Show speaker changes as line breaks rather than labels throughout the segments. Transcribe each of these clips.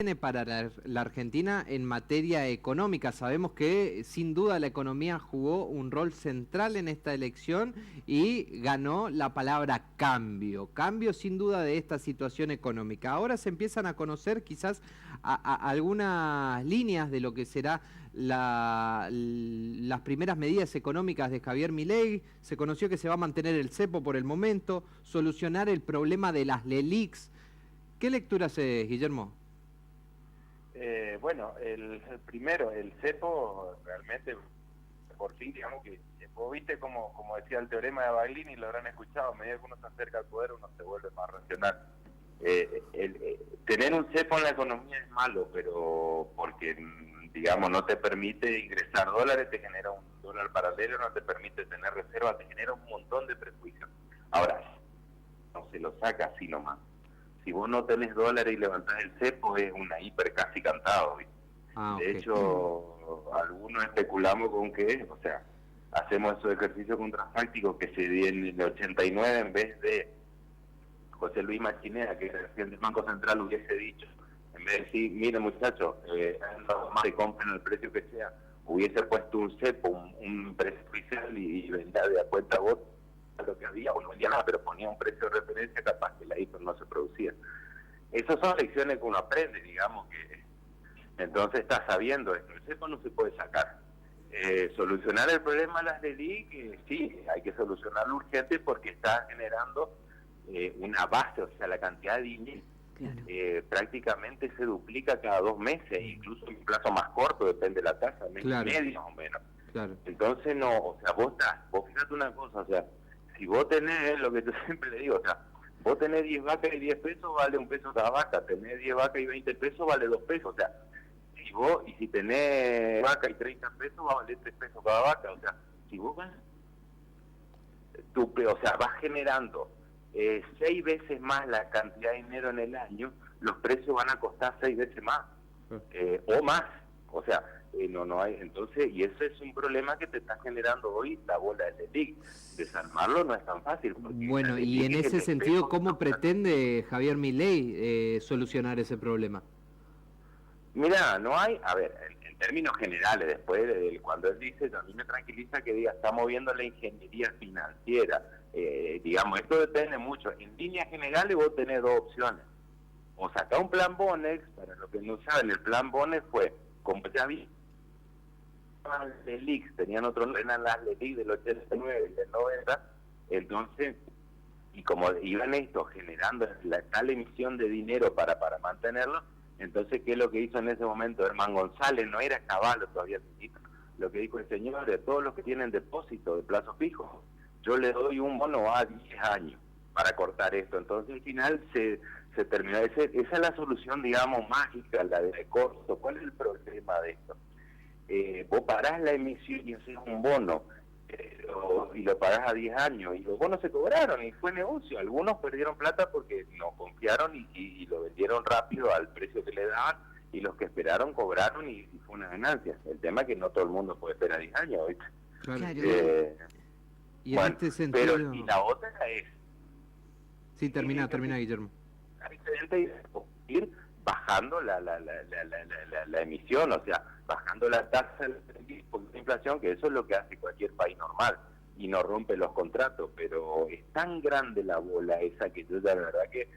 Viene para la Argentina en materia económica? Sabemos que sin duda la economía jugó un rol central en esta elección y ganó la palabra cambio. Cambio sin duda de esta situación económica. Ahora se empiezan a conocer quizás algunas líneas de lo que será las primeras medidas económicas de Javier Milei. Se conoció que se va a mantener el cepo por el momento, solucionar el problema de las LELIQs. ¿Qué lectura hace, Guillermo?
Bueno, el primero, el cepo, realmente, por fin, digamos que vos viste como decía el teorema de Baglini, lo habrán escuchado, a medida que uno se acerca al poder, uno se vuelve más racional. Tener un cepo en la economía es malo, pero porque, digamos, no te permite ingresar dólares, te genera un dólar paralelo, no te permite tener reservas, te genera un montón de prejuicios. Ahora, no se lo saca así nomás. Si vos no tenés dólares y levantás el cepo, es una hiper casi cantado, ¿viste? De hecho, algunos especulamos con que, o sea, hacemos esos ejercicios contrafácticos que se di en el 89, en vez de José Luis Machinea, que era el presidente del Banco Central, hubiese dicho, en vez de decir, mire muchachos, más que compren el precio que sea, hubiese puesto un cepo, un precio oficial y vendía de a cuenta vos lo que había, o no vendía nada, pero ponía un precio de referencia, capaz que la hiper no se producía. Esas son lecciones que uno aprende, digamos, que entonces está sabiendo esto. El cepo no se puede sacar. Solucionar el problema de las LELIQ, que sí, hay que solucionarlo urgente porque está generando una base, o sea, la cantidad de dinero prácticamente se duplica cada 2 meses, incluso en un plazo más corto, depende de la tasa, mes y medio más o menos. Entonces no, o sea, vos fíjate una cosa, o sea, si vos tenés, lo que yo siempre le digo, o sea, vos tenés 10 vacas y 10 pesos, vale 1 peso cada vaca, tenés 10 vacas y 20 pesos, vale 2 pesos, o sea, si tenés vaca y 30 pesos, va a valer 3 pesos cada vaca, o sea, si vos vas, o sea, vas generando 6 veces más la cantidad de dinero en el año, los precios van a costar 6 veces más, o más, o sea, no hay, entonces, y ese es un problema que te está generando hoy la bola de LELIQ. Desarmarlo no es tan fácil.
Bueno, y en ese sentido, ¿cómo pretende Javier Milei solucionar ese problema?
Mira, no hay, a ver, en términos generales, después cuando él dice, a mí me tranquiliza que diga, está moviendo la ingeniería financiera, digamos, esto depende mucho. En líneas generales vos tenés 2 opciones, o sacar un plan Bonex, para los que no saben, el plan Bonex fue, como ya vi, las LELIQ, tenían otro, eran las LELIQ del 89 y del 90, entonces, y como iban esto generando tal emisión de dinero para mantenerlo, entonces, ¿qué es lo que hizo en ese momento Herman González? No era Caballo todavía, lo que dijo el señor, de todos los que tienen depósito de plazo fijo, yo le doy un bono a 10 años para cortar esto. Entonces, al final se terminó. Esa es la solución, digamos, mágica, la de corto. ¿Cuál es el problema de esto? Vos parás la emisión y haces un bono, y lo pagás a 10 años, y los bonos se cobraron, y fue negocio. Algunos perdieron plata porque no confiaron y lo vendieron rápido al precio que le daban, y los que esperaron cobraron y fue una ganancia. El tema es que no todo el mundo puede esperar 10 años, ¿viste?
Y en este sentido...
Pero, y la otra es...
Sí, termina, Guillermo.
Ir bajando la emisión, o sea, bajando la tasa de inflación, que eso es lo que hace cualquier país normal, y no rompe los contratos, pero es tan grande la bola esa que yo la verdad que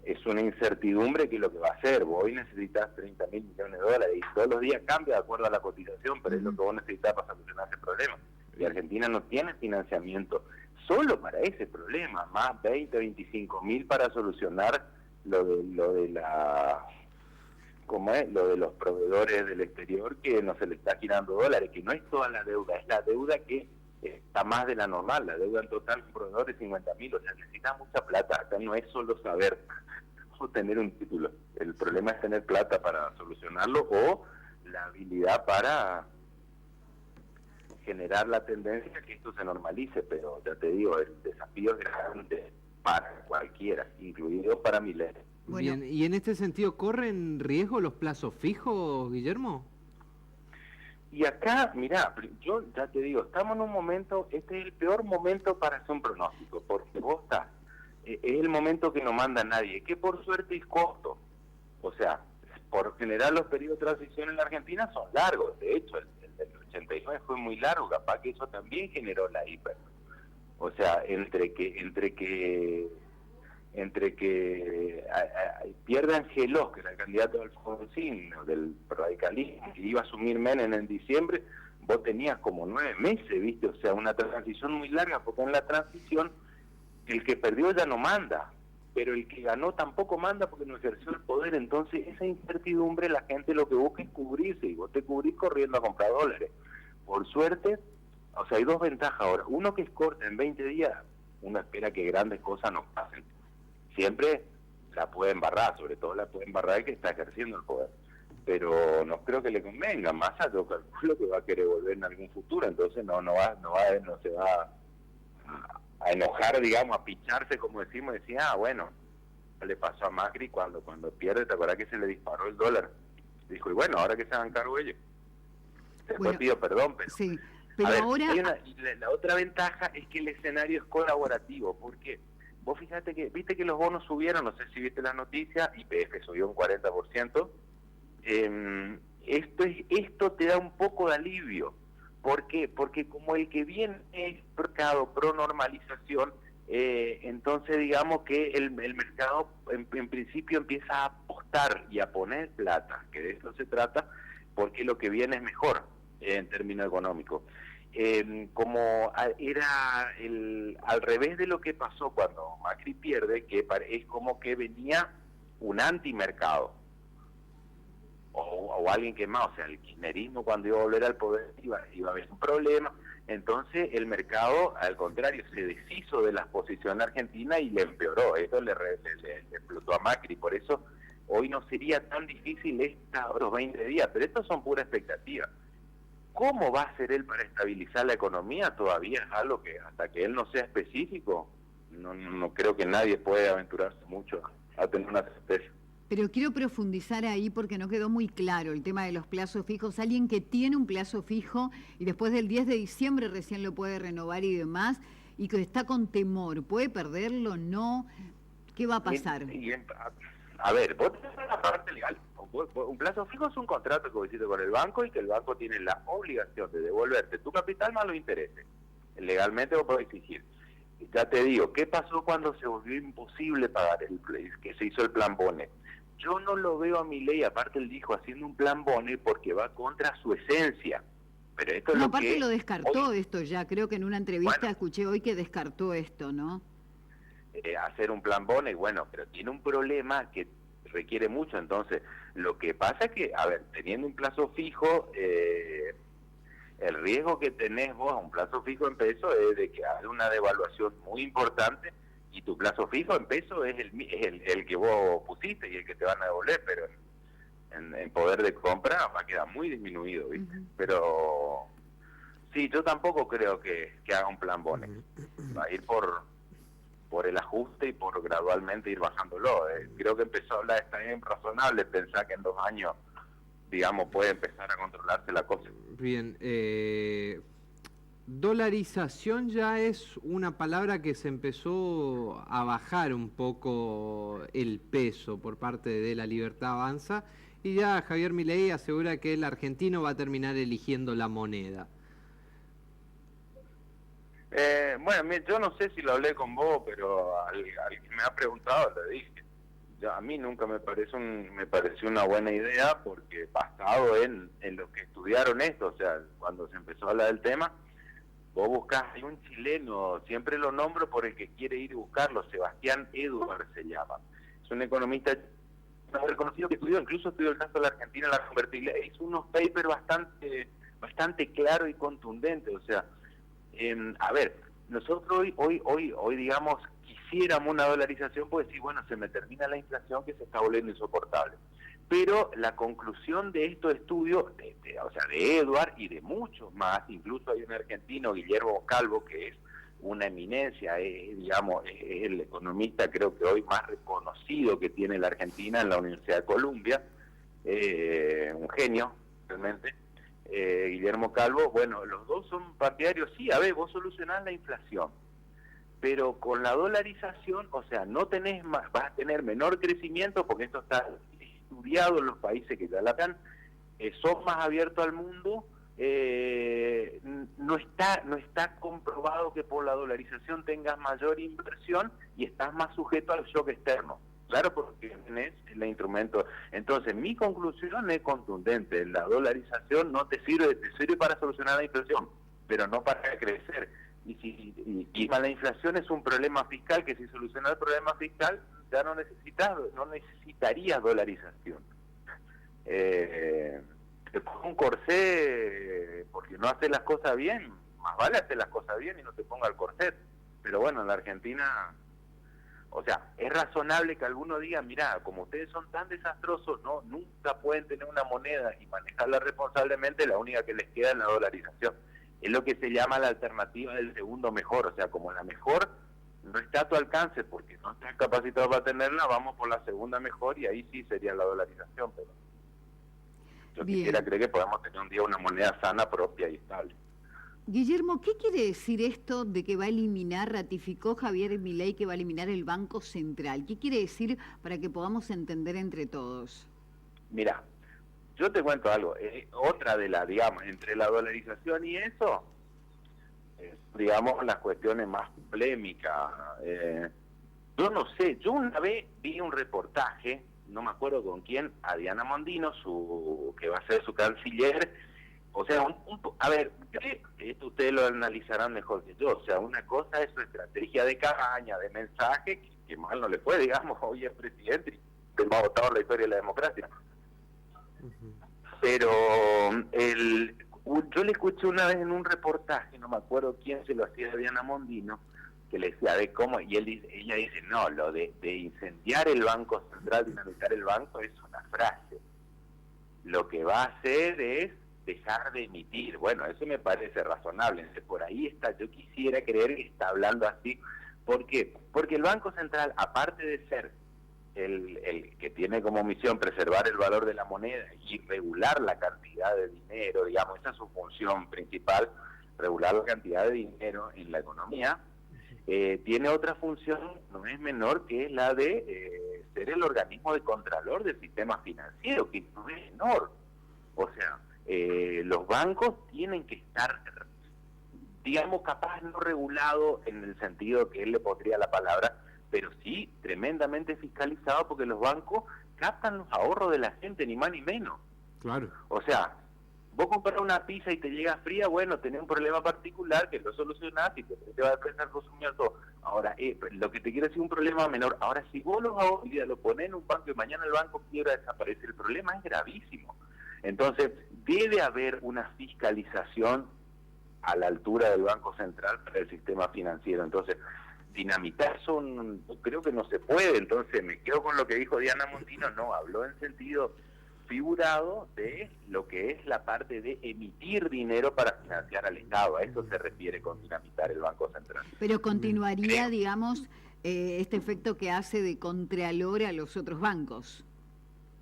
es una incertidumbre que es lo que va a hacer. Vos hoy necesitas 30.000 millones de dólares, y todos los días cambia de acuerdo a la cotización, pero es lo que vos necesitas para solucionar ese problema. Y Argentina no tiene financiamiento solo para ese problema, más 25.000 para solucionar lo de la, ¿cómo es? Lo de los proveedores del exterior, que no se le está girando dólares, que no es toda la deuda, es la deuda que está más de la normal. La deuda en total con proveedores 50.000, o sea, necesita mucha plata. Acá no es solo saber o tener un título, el problema es tener plata para solucionarlo, o la habilidad para generar la tendencia que esto se normalice. Pero ya te digo, el desafío es grande para cualquiera, incluido para Milei.
Bien, y en este sentido, ¿corren riesgo los plazos fijos, Guillermo?
Y acá, mirá, yo ya te digo, estamos en un momento, este es el peor momento para hacer un pronóstico, porque vos estás, es el momento que no manda nadie, que por suerte es corto, o sea, general los periodos de transición en la Argentina son largos. De hecho, el del 89 fue muy largo, capaz que eso también generó la hiper. O sea, entre que pierde Angelós, que era el candidato de Alfonsín, del radicalismo, que iba a asumir Menem en diciembre, vos tenías como 9 meses, ¿viste? O sea, una transición muy larga, porque en la transición el que perdió ya no manda, pero el que ganó tampoco manda porque no ejerció el poder. Entonces esa incertidumbre la gente lo que busca es cubrirse, y vos te cubrís corriendo a comprar dólares. Por suerte, o sea, hay dos ventajas ahora. Uno, que es corta, en 20 días uno espera que grandes cosas no pasen. Siempre la puede embarrar, sobre todo la puede embarrar el que está ejerciendo el poder. Pero no creo que le convenga. Massa, yo calculo que va a querer volver en algún futuro, entonces no se va a enojar, digamos, a picharse, como decimos, decía, bueno, le pasó a Macri cuando pierde, ¿te acuerdas que se le disparó el dólar? Dijo, y bueno, ahora que se hagan cargo ellos. Después pidió perdón, pero...
Sí, pero
a ver,
ahora...
la otra ventaja es que el escenario es colaborativo, porque vos fíjate que, viste que los bonos subieron, no sé si viste las noticias, YPF subió un 40%, esto te da un poco de alivio. ¿Por qué? Porque como el que viene es mercado pro normalización, entonces digamos que el mercado en principio empieza a apostar y a poner plata, que de eso se trata, porque lo que viene es mejor en términos económicos. Como era al revés de lo que pasó cuando Macri pierde, que es como que venía un antimercado. O alguien que más, o sea, el kirchnerismo cuando iba a volver al poder iba a haber un problema. Entonces el mercado, al contrario, se deshizo de las posiciones argentinas y le empeoró. Esto le explotó a Macri. Por eso hoy no sería tan difícil los 20 días, pero estos son pura expectativa. ¿Cómo va a ser él para estabilizar la economía? Todavía es algo que hasta que él no sea específico, no creo que nadie pueda aventurarse mucho a tener una certeza.
Pero quiero profundizar ahí porque no quedó muy claro el tema de los plazos fijos. Alguien que tiene un plazo fijo y después del 10 de diciembre recién lo puede renovar y demás, y que está con temor, ¿puede perderlo? ¿No? ¿Qué va a pasar?
A ver, vos tenés la parte legal. Un plazo fijo es un contrato que vos hiciste con el banco y que el banco tiene la obligación de devolverte tu capital más los intereses. Legalmente vos podés exigir. Ya te digo, ¿qué pasó cuando se volvió imposible pagar que se hizo el plan Bone? Yo no lo veo a Milei, aparte él dijo, haciendo un plan Bone porque va contra su esencia. Pero esto
no,
es
aparte lo descartó
hoy,
esto ya, creo que en una entrevista escuché hoy que descartó esto, ¿no?
Hacer un plan Bone, bueno, pero tiene un problema que requiere mucho. Entonces, lo que pasa es que, a ver, teniendo un plazo fijo, el riesgo que tenés vos a un plazo fijo en peso es de que haga una devaluación muy importante, y tu plazo fijo en peso es el que vos pusiste y el que te van a devolver, pero en poder de compra va a quedar muy disminuido, ¿viste? Pero sí, yo tampoco creo que haga un plan Bone. Va a ir por el ajuste y por gradualmente ir bajándolo. Creo que está bien razonable pensar que en 2 años, digamos, puede empezar a controlarse la cosa.
Bien, dolarización ya es una palabra que se empezó a bajar un poco el peso por parte de La Libertad Avanza, y ya Javier Milei asegura que el argentino va a terminar eligiendo la moneda.
Bueno, yo no sé si lo hablé con vos, pero al que me ha preguntado le dije, a mí nunca me pareció una buena idea, porque basado en lo que estudiaron esto, o sea, cuando se empezó a hablar del tema, vos buscás, hay un chileno, siempre lo nombro por el que quiere ir a buscarlo, Sebastián Edward se llama, es un economista reconocido que incluso estudió el caso de la Argentina, la convertible, hizo unos papers bastante claros y contundentes. O sea, a ver, nosotros hoy digamos, quisiéramos una dolarización, pues sí, bueno, se me termina la inflación que se está volviendo insoportable. Pero la conclusión de estos estudios, o sea, de Edward y de muchos más, incluso hay un argentino, Guillermo Calvo, que es una eminencia, digamos, es el economista creo que hoy más reconocido que tiene la Argentina en la Universidad de Columbia, un genio, realmente, Guillermo Calvo. Bueno, los dos son partidarios, sí, a ver, vos solucionás la inflación, pero con la dolarización, o sea, no tenés más, vas a tener menor crecimiento, porque esto está estudiado los países que ya la han, son más abiertos al mundo. No está comprobado que por la dolarización tengas mayor inversión y estás más sujeto al shock externo. Claro, porque es el instrumento. Entonces, mi conclusión es contundente. La dolarización no te sirve para solucionar la inflación, pero no para crecer. Y la inflación es un problema fiscal que si soluciona el problema fiscal ya no necesitarías dolarización. Te pongo un corsé porque no haces las cosas bien, más vale hacer las cosas bien y no te ponga el corset. Pero bueno, en la Argentina, o sea, es razonable que algunos digan, mira, como ustedes son tan desastrosos, no, nunca pueden tener una moneda y manejarla responsablemente, la única que les queda es la dolarización. Es lo que se llama la alternativa del segundo mejor, o sea, como la mejor no está a tu alcance porque no estás capacitado para tenerla, vamos por la segunda mejor y ahí sí sería la dolarización, pero yo quisiera creer que podamos tener un día una moneda sana, propia y estable.
Guillermo, ¿qué quiere decir esto de que va a eliminar, ratificó Javier Milei que va a eliminar el Banco Central? ¿Qué quiere decir para que podamos entender entre todos?
Mira, yo te cuento algo, otra de las, digamos, entre la dolarización y eso, digamos, las cuestiones más polémicas. Yo no sé, yo una vez vi un reportaje, no me acuerdo con quién, a Diana Mondino, que va a ser su canciller. O sea, a ver, esto ustedes lo analizarán mejor que yo. O sea, una cosa es su estrategia de campaña, de mensaje, que mal no le fue, digamos, hoy es presidente y más votado en la historia de la democracia. Pero yo le escuché una vez en un reportaje, no me acuerdo quién se lo hacía a Diana Mondino, que le decía de cómo, y ella dice, no, lo de incendiar el Banco Central, dinamitar el banco, es una frase. Lo que va a hacer es dejar de emitir. Bueno, eso me parece razonable. Entonces, por ahí está, yo quisiera creer que está hablando así. ¿Por qué? Porque el Banco Central, aparte de ser el que tiene como misión preservar el valor de la moneda y regular la cantidad de dinero, digamos, esa es su función principal, regular la cantidad de dinero en la economía, tiene otra función, no es menor, que es la de ser el organismo de contralor del sistema financiero, que no es menor. O sea, los bancos tienen que estar, digamos, capaz no regulado en el sentido que él le pondría la palabra, pero sí tremendamente fiscalizado, porque los bancos captan los ahorros de la gente, ni más ni menos. Claro. O sea, vos compras una pizza y te llega fría, bueno, tenés un problema particular que lo solucionás y te va a empezar a consumir todo. Ahora, lo que te quiero decir, un problema menor. Ahora, si vos los ahorros lo ponés en un banco y mañana el banco quiebra, desaparece, el problema es gravísimo. Entonces, debe haber una fiscalización a la altura del Banco Central para el sistema financiero. Entonces, dinamitar eso creo que no se puede. Entonces, me quedo con lo que dijo Diana Mondino, no, habló en sentido figurado de lo que es la parte de emitir dinero para financiar al Estado. A eso se refiere con dinamitar el Banco Central.
Pero continuaría, digamos, este efecto que hace de contralor a los otros bancos.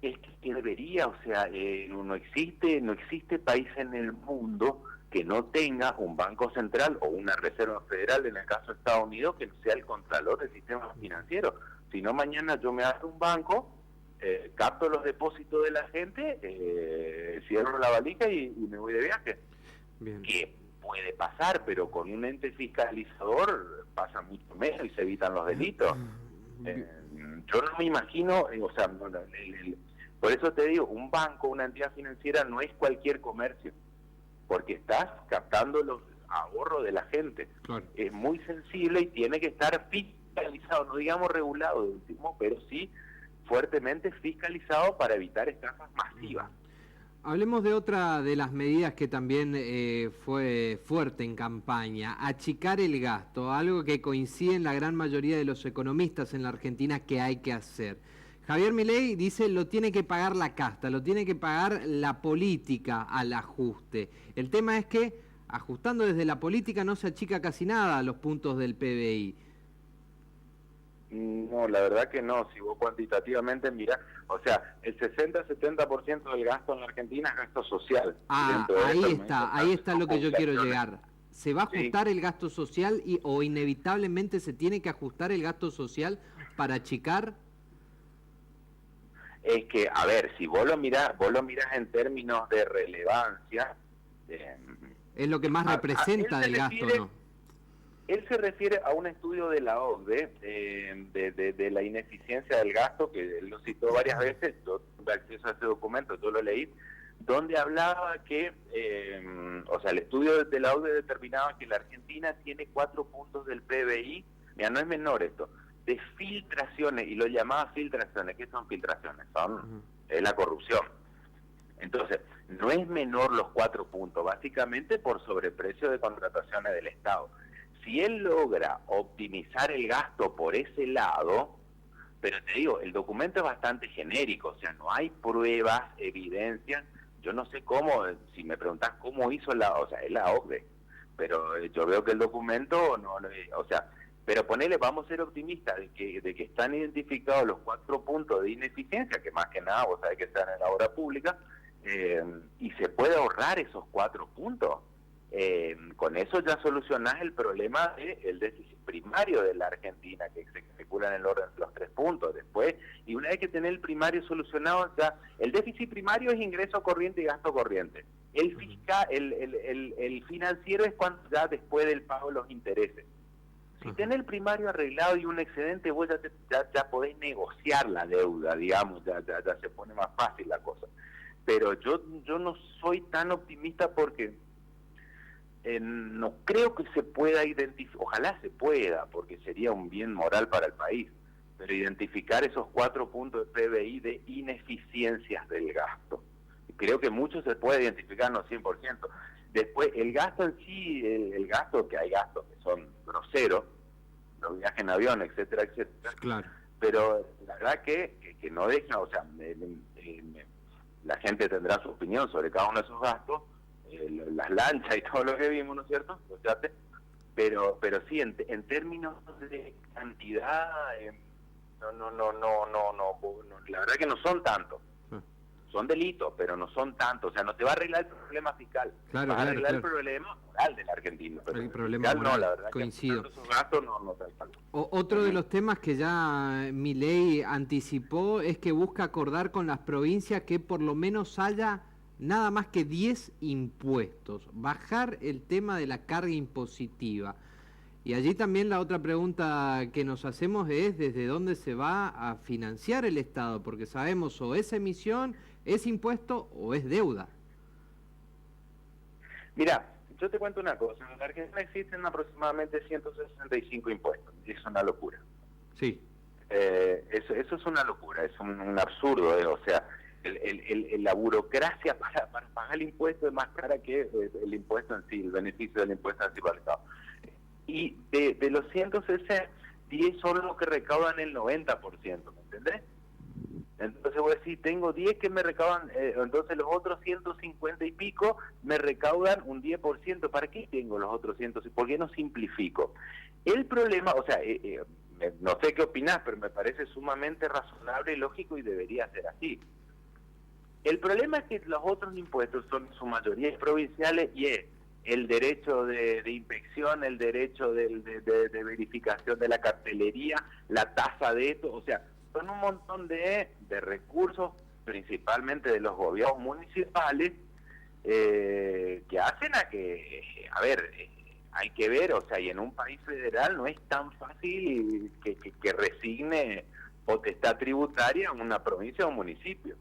Es que debería, o sea, no existe país en el mundo que no tenga un Banco Central o una Reserva Federal, en el caso de Estados Unidos, que no sea el contralor del sistema financiero. Si no, mañana yo me abro un banco, capto los depósitos de la gente, cierro la valija y me voy de viaje. Bien. Que puede pasar, pero con un ente fiscalizador pasa mucho menos y se evitan los delitos. Yo no me imagino, o sea, por eso te digo, un banco, una entidad financiera no es cualquier comercio, porque estás captando los ahorros de la gente. Claro. Es muy sensible y tiene que estar fiscalizado, no digamos regulado de último, pero sí fuertemente fiscalizado para evitar estafas masivas.
Hablemos de otra de las medidas que también fue fuerte en campaña, achicar el gasto, algo que coincide en la gran mayoría de los economistas en la Argentina que hay que hacer. Javier Milei dice lo tiene que pagar la casta, lo tiene que pagar la política al ajuste. El tema es que ajustando desde la política no se achica casi nada a los puntos del PBI.
No, la verdad que no. Si vos cuantitativamente mirás, o sea, el 60-70% del gasto en la Argentina es gasto social.
Ahí está lo que yo quiero llegar. ¿Se va a ajustar el gasto social o inevitablemente se tiene que ajustar el gasto social para achicar?
Es que, a ver, si vos lo mirás en términos de relevancia...
es lo que más representa del gasto, ¿no?
Él se refiere a un estudio de la OCDE de la ineficiencia del gasto, que él lo citó varias veces, yo tuve acceso a ese documento, yo lo leí, donde hablaba que, o sea, el estudio de la OCDE determinaba que la Argentina tiene 4 puntos del PBI, mira, no es menor esto, de filtraciones, y lo llamaba filtraciones. ¿Qué son filtraciones? Es la corrupción. Entonces, no es menor los 4 puntos, básicamente por sobreprecio de contrataciones del Estado. Si él logra optimizar el gasto por ese lado, pero te digo, el documento es bastante genérico, o sea, no hay pruebas, evidencias. Yo no sé cómo, si me preguntás cómo hizo o sea, es la OCDE, pero yo veo que el documento, o sea, pero ponele, vamos a ser optimistas de que están identificados los 4 puntos de ineficiencia, que más que nada, vos sabés que están en la obra pública, y se puede ahorrar esos 4 puntos. Con eso ya solucionás el problema del déficit primario de la Argentina, que se calcula en el orden de los 3 puntos. Después, y una vez que tenés el primario solucionado, ya el déficit primario es ingreso corriente y gasto corriente. El fiscal, el financiero es cuando ya después del pago de los intereses. Si tenés el primario arreglado y un excedente, vos ya podés negociar la deuda, digamos, ya se pone más fácil la cosa. Pero yo no soy tan optimista porque no creo que se pueda identificar, ojalá se pueda, porque sería un bien moral para el país, pero identificar esos 4 puntos de PBI de ineficiencias del gasto. Creo que mucho se puede identificar, no 100%. Después, el gasto en sí, el gasto, que hay gastos que son groseros, los viajes en avión, etcétera, etcétera.
Claro.
Pero la verdad que no deja, o sea, la gente tendrá su opinión sobre cada uno de esos gastos, las lanchas y todo lo que vimos, ¿no es cierto? Los yates. Pero sí, en términos de cantidad, la verdad que no son tantos. Son delitos, pero no son tantos. O sea, no te va a arreglar el problema fiscal.
Claro,
va a arreglar el problema moral del argentino. Pero
el problema
fiscal,
moral,
no, la verdad
coincido.
Que esos gastos no te alcanzan.
Otro de los temas que ya Milei anticipó es que busca acordar con las provincias que por lo menos haya nada más que 10 impuestos. Bajar el tema de la carga impositiva. Y allí también la otra pregunta que nos hacemos es desde dónde se va a financiar el Estado, porque sabemos o es emisión, es impuesto o es deuda.
Mira, yo te cuento una cosa, en la Argentina existen aproximadamente 165 impuestos, y es una locura.
Sí.
Eso es una locura, es un absurdo, o sea, la burocracia para pagar el impuesto es más cara que el impuesto en sí, el beneficio del impuesto anticipado. Y de los 160, 10 son los que recaudan el 90%, ¿me entendés? Entonces voy a decir, tengo 10 que me recaudan, entonces los otros 150 y pico me recaudan un 10%. ¿Para qué tengo los otros 100? ¿Por qué no simplifico? El problema, o sea, no sé qué opinás, pero me parece sumamente razonable y lógico y debería ser así. El problema es que los otros impuestos son en su mayoría provinciales y es el derecho de inspección, el derecho de verificación de la cartelería, la tasa de esto, o sea, son un montón de recursos, principalmente de los gobiernos municipales, que hacen a que, hay que ver, o sea, y en un país federal no es tan fácil que resigne potestad tributaria a una provincia o un municipio.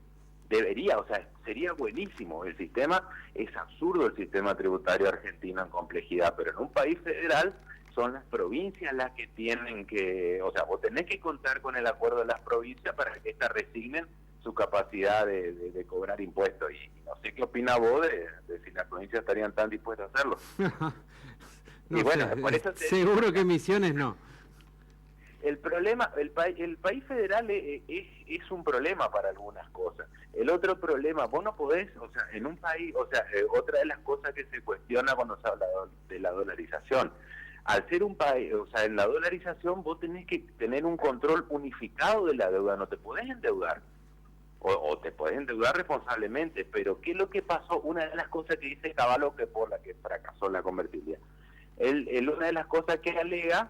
Debería, o sea, sería buenísimo. El sistema, es absurdo el sistema tributario argentino en complejidad, pero en un país federal son las provincias las que tienen que, o sea, vos tenés que contar con el acuerdo de las provincias para que éstas resignen su capacidad de cobrar impuestos. Y no sé qué opina vos de si las provincias estarían tan dispuestas a hacerlo.
No
y bueno,
sé,
por eso
seguro que Misiones no.
El problema, el país federal es un problema para algunas cosas. El otro problema, vos no podés, o sea, en un país, o sea, otra de las cosas que se cuestiona cuando se habla de la dolarización, al ser un país, o sea, en la dolarización vos tenés que tener un control unificado de la deuda, no te podés endeudar, o te podés endeudar responsablemente, pero ¿qué es lo que pasó? Una de las cosas que dice Cavallo, que por la que fracasó la convertibilidad, una de las cosas que alega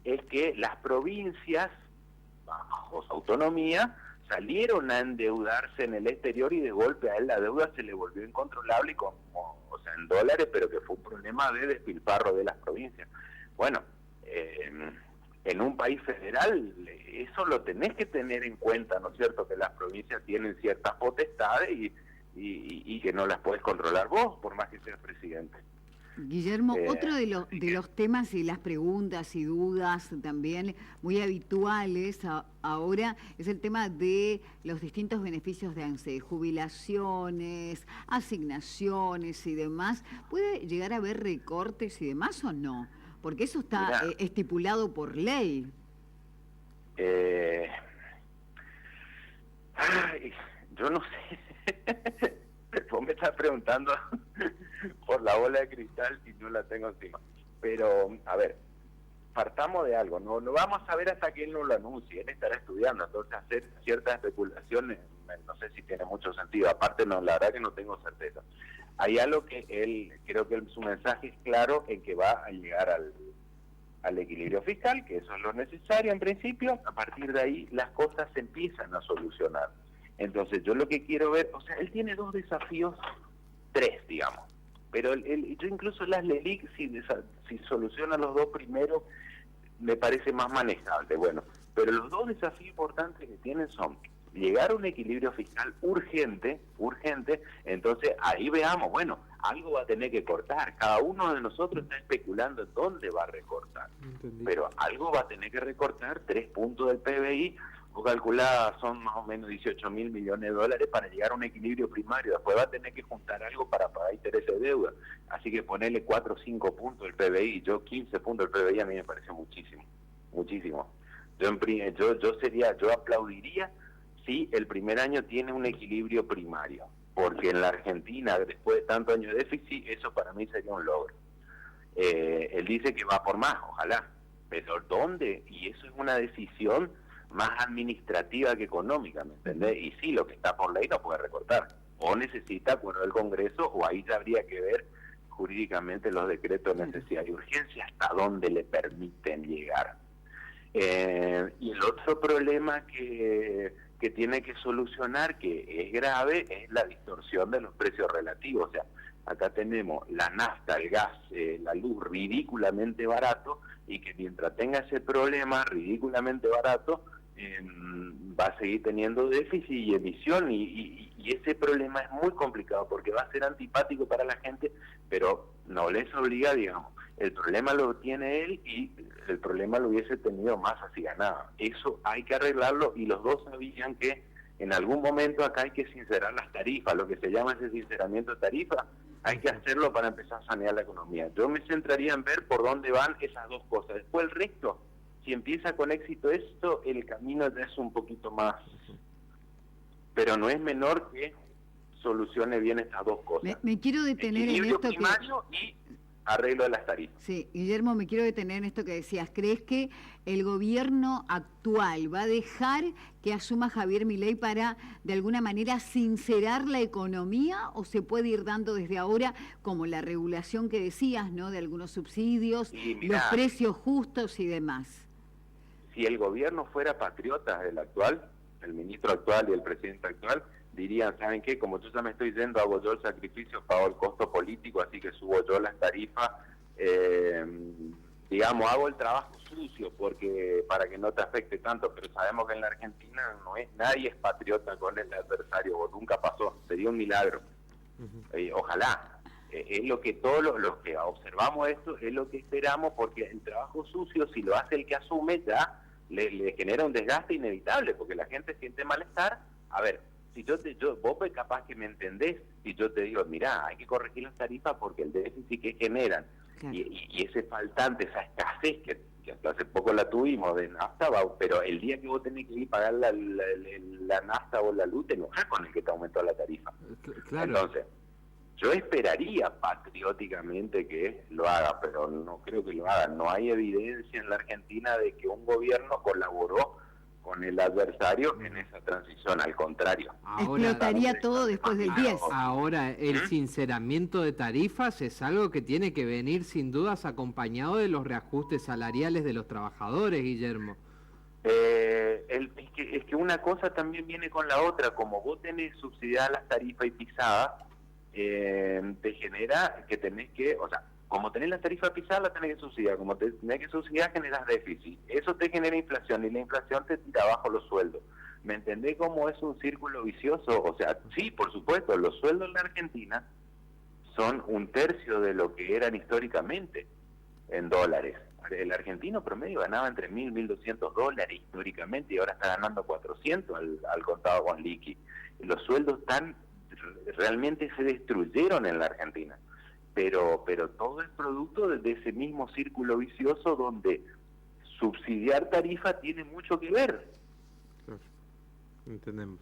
es que las provincias, bajo su autonomía, salieron a endeudarse en el exterior y de golpe a él la deuda se le volvió incontrolable, y como, o sea, en dólares, pero que fue un problema de despilfarro de las provincias. Bueno, en un país federal eso lo tenés que tener en cuenta, ¿no es cierto?, que las provincias tienen ciertas potestades y que no las podés controlar vos, por más que seas presidente.
Guillermo, otro de los temas y las preguntas y dudas también muy habituales ahora es el tema de los distintos beneficios de ANSES, jubilaciones, asignaciones y demás. ¿Puede llegar a haber recortes y demás o no? Porque eso está estipulado por ley.
Yo no sé. Vos me estás preguntando por la bola de cristal y no la tengo encima. Pero, a ver, partamos de algo. No vamos a ver hasta que él no lo anuncie. Él estará estudiando, entonces hacer ciertas especulaciones no sé si tiene mucho sentido. Aparte, no, la verdad que no tengo certeza. Hay algo que él, creo que su mensaje es claro en que va a llegar al equilibrio fiscal, que eso es lo necesario en principio. A partir de ahí las cosas se empiezan a solucionar. Entonces yo lo que quiero ver, o sea, él tiene 2 desafíos, 3 digamos, pero yo incluso las LELIC, si soluciona los 2 primeros, me parece más manejable. Bueno, pero los 2 desafíos importantes que tienen son llegar a un equilibrio fiscal urgente, entonces ahí veamos, bueno, algo va a tener que cortar. Cada uno de nosotros está especulando en dónde va a recortar. Entendí. Pero algo va a tener que recortar, 3 puntos del PBI, o calculada son más o menos 18 mil millones de dólares para llegar a un equilibrio primario. Después va a tener que juntar algo para pagar intereses de deuda. Así que ponerle 4 o 5 puntos del PBI, yo 15 puntos del PBI a mí me parece muchísimo, muchísimo. Yo aplaudiría si el primer año tiene un equilibrio primario, porque en la Argentina, después de tantos años de déficit, eso para mí sería un logro. Él dice que va por más, ojalá, pero ¿dónde? Y eso es una decisión más administrativa que económica, ¿me entendés? Y sí, lo que está por ley no puede recortar, o necesita acuerdo del Congreso, o ahí ya habría que ver jurídicamente los decretos de necesidad y urgencia hasta dónde le permiten llegar. Y el otro problema que tiene que solucionar, que es grave, es la distorsión de los precios relativos. O sea, acá tenemos la nafta, el gas, la luz ridículamente barato, y que mientras tenga ese problema ridículamente barato, va a seguir teniendo déficit y emisión, y ese problema es muy complicado porque va a ser antipático para la gente, pero no les obliga, digamos. El problema lo tiene él y el problema lo hubiese tenido Massa si ganaba. Eso hay que arreglarlo, y los dos sabían que en algún momento acá hay que sincerar las tarifas, lo que se llama ese sinceramiento de tarifas. Hay que hacerlo para empezar a sanear la economía. Yo me centraría en ver por dónde van esas 2 cosas. Después el resto, si empieza con éxito esto, el camino ya es un poquito más, pero no es menor que solucione bien estas 2 cosas.
Me quiero detener en esto
primario y arreglo de las tarifas.
Sí, Guillermo, me quiero detener en esto que decías. ¿Crees que el gobierno actual va a dejar que asuma Javier Milei para, de alguna manera, sincerar la economía, o se puede ir dando desde ahora, como la regulación que decías, ¿no?, de algunos subsidios, los precios justos y demás?
Si el gobierno fuera patriota, el ministro actual y el presidente actual, dirían, ¿saben qué? Como yo ya me estoy yendo, hago yo el sacrificio, pago el costo político, así que subo yo las tarifas, digamos, hago el trabajo sucio porque para que no te afecte tanto, pero sabemos que en la Argentina nadie es patriota con el adversario, o nunca pasó, sería un milagro. Ojalá. Es lo que todos los que observamos esto, es lo que esperamos, porque el trabajo sucio, si lo hace el que asume, ya le genera un desgaste inevitable, porque la gente siente malestar. A ver, si vos capaz que me entendés, si yo te digo, mirá, hay que corregir las tarifas porque el déficit que generan, claro, y ese faltante, esa escasez que hasta hace poco la tuvimos de nafta, pero el día que vos tenés que ir a pagar la nafta o la luz, te enojas con el que te aumentó la tarifa. Claro. Entonces, yo esperaría patrióticamente que lo haga, pero no creo que lo haga. No hay evidencia en la Argentina de que un gobierno colaboró con el adversario en esa transición, al contrario.
Explotaría todo después del 10.
Ahora, el sinceramiento de tarifas es algo que tiene que venir sin dudas acompañado de los reajustes salariales de los trabajadores, Guillermo.
Es que una cosa también viene con la otra. Como vos tenés subsidiadas las tarifas y pisadas, te genera que tenés que, o sea, como tenés las tarifas pisadas, las tenés que subsidiar. Como tenés que subsidiar, generas déficit. Eso te genera inflación y la inflación te tira abajo los sueldos. ¿Me entendés cómo es un círculo vicioso? O sea, sí, por supuesto, los sueldos en la Argentina son 1/3 de lo que eran históricamente en dólares. El argentino promedio ganaba entre $1.000 y $1.200 históricamente y ahora está ganando 400 al contado con liqui. Los sueldos realmente se destruyeron en la Argentina, pero todo es producto de ese mismo círculo vicioso donde subsidiar tarifa tiene mucho que ver.
Claro, entendemos.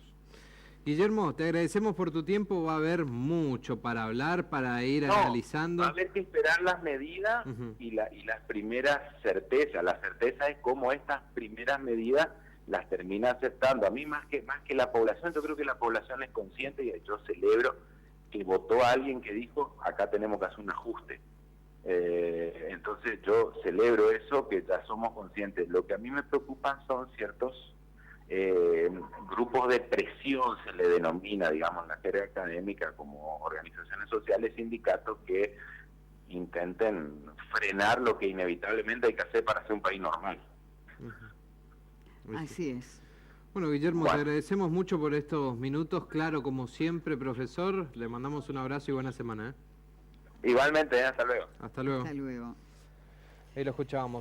Guillermo, te agradecemos por tu tiempo, va a haber mucho para hablar, para ir analizando.
Va a haber que esperar las medidas y las primeras certezas. La certeza es cómo estas primeras medidas las termina aceptando. A mí más que la población, yo creo que la población es consciente y yo celebro que votó a alguien que dijo, acá tenemos que hacer un ajuste. Entonces yo celebro eso, que ya somos conscientes. Lo que a mí me preocupa son ciertos grupos de presión, se le denomina, digamos, en la jerga académica, como organizaciones sociales, sindicatos, que intenten frenar lo que inevitablemente hay que hacer para ser un país normal.
Así es.
Bueno, Guillermo, te agradecemos mucho por estos minutos, claro, como siempre, profesor, le mandamos un abrazo y buena semana.
Igualmente, hasta luego.
Hasta luego.
Hasta luego.
Ahí lo escuchábamos.